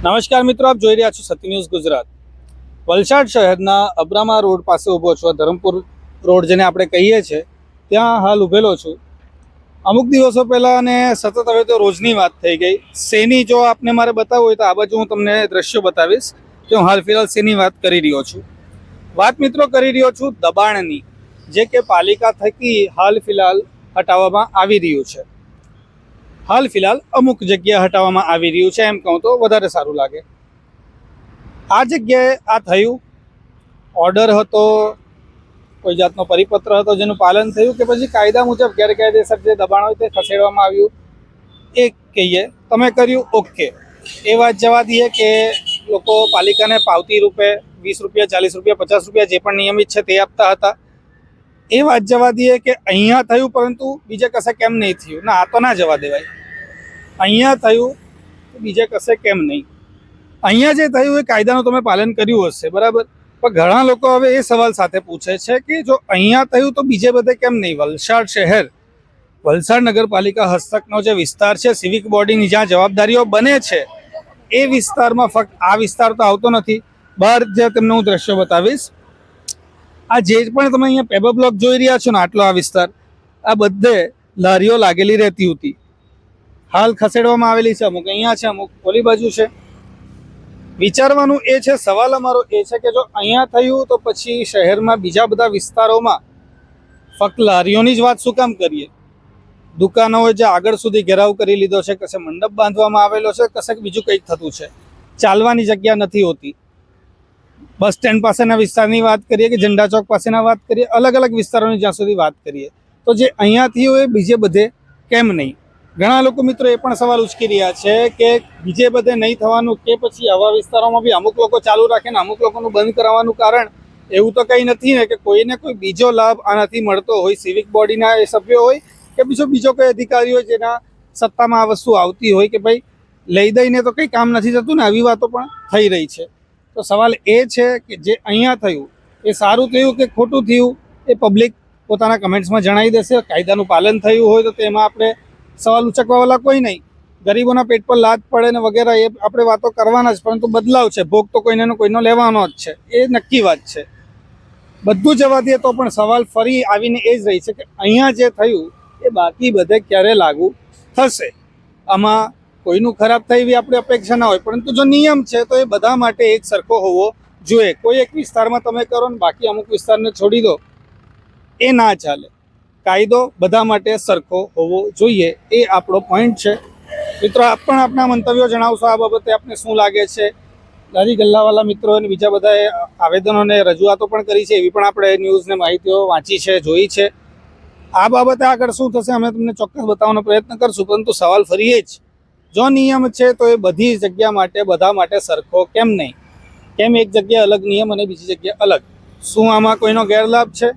નમસ્કાર મિત્રો, આપ જોઈ રહ્યા છો સત્ય ન્યૂઝ ગુજરાત। વલસાડ શહેરના અબ્રામા રોડ પાસે ઊભો છું। ધરમપુર રોડ જેને આપણે કહીએ છીએ ત્યાં હાલ ઊભેલો છું। અમુક દિવસો પહેલાં અને સતત હવે તો રોજની વાત થઈ ગઈ। શેની જો આપને મારે બતાવવું હોય તો આ બાજુ હું તમને દ્રશ્યો બતાવીશ કે હું હાલ ફિલહાલ શેની વાત કરી રહ્યો છું। વાત મિત્રો કરી રહ્યો છું દબાણની, જે કે પાલિકા થકી હાલ ફિલહાલ હટાવવામાં આવી રહ્યું છે। હાલ ફિલહાલ અમુક જગ્યાએ હટાવવામાં આવી રહ્યું છે, એમ કહું તો વધારે સારું લાગે। આ જગ્યાએ આ થયું, ઓર્ડર હતો, કોઈ જાતનો પરિપત્ર હતો જેનું પાલન થયું, કે પછી કાયદા મુજબ ગેરકાયદેસર જે દબાણ હોય તે ખસેડવામાં આવ્યું, એ કહીએ તમે કર્યું ઓકે। એ વાત જવા દઈએ કે લોકો પાલિકાને પાવતી રૂપે 20 રૂપિયા, 40 રૂપિયા, 50 રૂપિયા જે પણ નિયમિત છે તે આપતા હતા। એ વાત જવા દઈએ કે અહીંયા થયું પરંતુ બીજે કશે કેમ નહીં થયું, ના આ તો ના જવા દેવાય। અહીંયા થયું બીજે કશે કેમ નહીં? અહીંયા જે થયું એ કાયદાનું તમે પાલન કર્યું હશે, બરાબર, પણ ઘણા લોકો હવે એ સવાલ સાથે પૂછે છે કે જો અહીંયા થયું તો બીજે બધે કેમ નહીં? વલસાડ શહેર, વલસાડ નગરપાલિકા હસ્તકનો જે વિસ્તાર છે, સિવિક બોડીની જ્યાં જવાબદારીઓ બને છે, એ વિસ્તારમાં ફક્ત આ વિસ્તાર તો આવતો નથી। બહાર જે તમને હું દ્રશ્યો બતાવીશ, આ જે પણ તમે અહીંયા પેબર બ્લોક જોઈ રહ્યા છો ને, આટલો આ વિસ્તાર, આ બધે લારીઓ લાગેલી રહેતી હતી। હાલ ખસેડવામાં આવેલી છે, અમુક અહીંયા છે, અમુક ઓલી બાજુ છે। વિચારવાનું એ છે, સવાલ અમારો એ છે કે જો અહીંયા થયું તો પછી શહેરમાં બીજા બધા વિસ્તારોમાં ફક્ત લારીઓની જ વાત શું કામ કરીએ? દુકાનોએ જે આગળ સુધી ઘેરાવ કરી લીધો છે, કશે મંડપ બાંધવામાં આવેલો છે, કશે બીજું કંઈક થતું છે, ચાલવાની જગ્યા નથી હોતી। બસ સ્ટેન્ડ પાસેના વિસ્તારની વાત કરીએ કે ઝંડા ચોક પાસેના વાત કરીએ, અલગ અલગ વિસ્તારોની જ્યાં સુધી વાત કરીએ, તો જે અહીંયા થયું એ બીજે બધે કેમ નહીં? ઘણા લોકો મિત્રો એ પણ સવાલ ઉચકી રહ્યા છે કે બીજે બધે નહીં થવાનું, કે પછી આવા વિસ્તારોમાં બી અમુક લોકો ચાલુ રાખે ને અમુક લોકોનું બંધ કરાવવાનું કારણ એવું તો કંઈ નથી ને કે કોઈને કોઈ બીજો લાભ આનાથી મળતો હોય, સિવિક બોડીના એ સભ્યો હોય કે બીજો કોઈ અધિકારી હોય જેના સત્તામાં આ વસ્તુ આવતી હોય, કે ભાઈ લઈ દઈને તો કંઈ કામ નથી થતું ને, આવી વાતો પણ થઈ રહી છે। તો સવાલ એ છે કે જે અહીંયા થયું એ સારું થયું કે ખોટું થયું, એ પબ્લિક પોતાના કમેન્ટ્સમાં જણાવી દેશે। કાયદાનું પાલન થયું હોય તો તેમાં આપણે સવાલ ઉચકવાવાળા કોઈ નહીં, ગરીબોના પેટ પર લાત પડે ને વગેરે એ આપણે વાતો કરવાના જ, પરંતુ બદલાવ છે, ભોગ તો કોઈનો લેવાનો જ છે, એ નક્કી વાત છે। બધું જવા દઈએ તો પણ સવાલ ફરી આવીને એ જ રહી છે કે અહીંયા જે થયું એ બાકી બધે ક્યારે લાગુ થશે? આમાં કોઈનું ખરાબ થાય એવી આપણી અપેક્ષા ના હોય, પરંતુ જો નિયમ છે તો એ બધા માટે એક સરખો હોવો જોઈએ। કોઈ એક વિસ્તારમાં તમે કરો ને બાકી અમુક વિસ્તારને છોડી દો, એ ના ચાલે। કાયદો બધા માટે સરખો હોવો જોઈએ, એ આપણો પોઈન્ટ છે। મિત્રો, આપ પણ આપના મંતવ્યો જણાવશો આ બાબતે, આપને શું લાગે છે? લારી ગલ્લાવાળા મિત્રો અને બીજા બધાએ આવેદનો અને રજૂઆતો પણ કરી છે, એવી પણ આપણે ન્યૂઝને માહિતીઓ વાંચી છે, જોઈ છે। આ બાબતે આગળ શું થશે અમે તમને ચોક્કસ બતાવવાનો પ્રયત્ન કરશું, પરંતુ સવાલ ફરી એ જ, જો નિયમ છે તો એ બધી જગ્યા માટે બધા માટે સરખો કેમ નહીં? કેમ એક જગ્યાએ અલગ નિયમ અને બીજી જગ્યાએ અલગ? શું આમાં કોઈનો ગેરલાભ છે?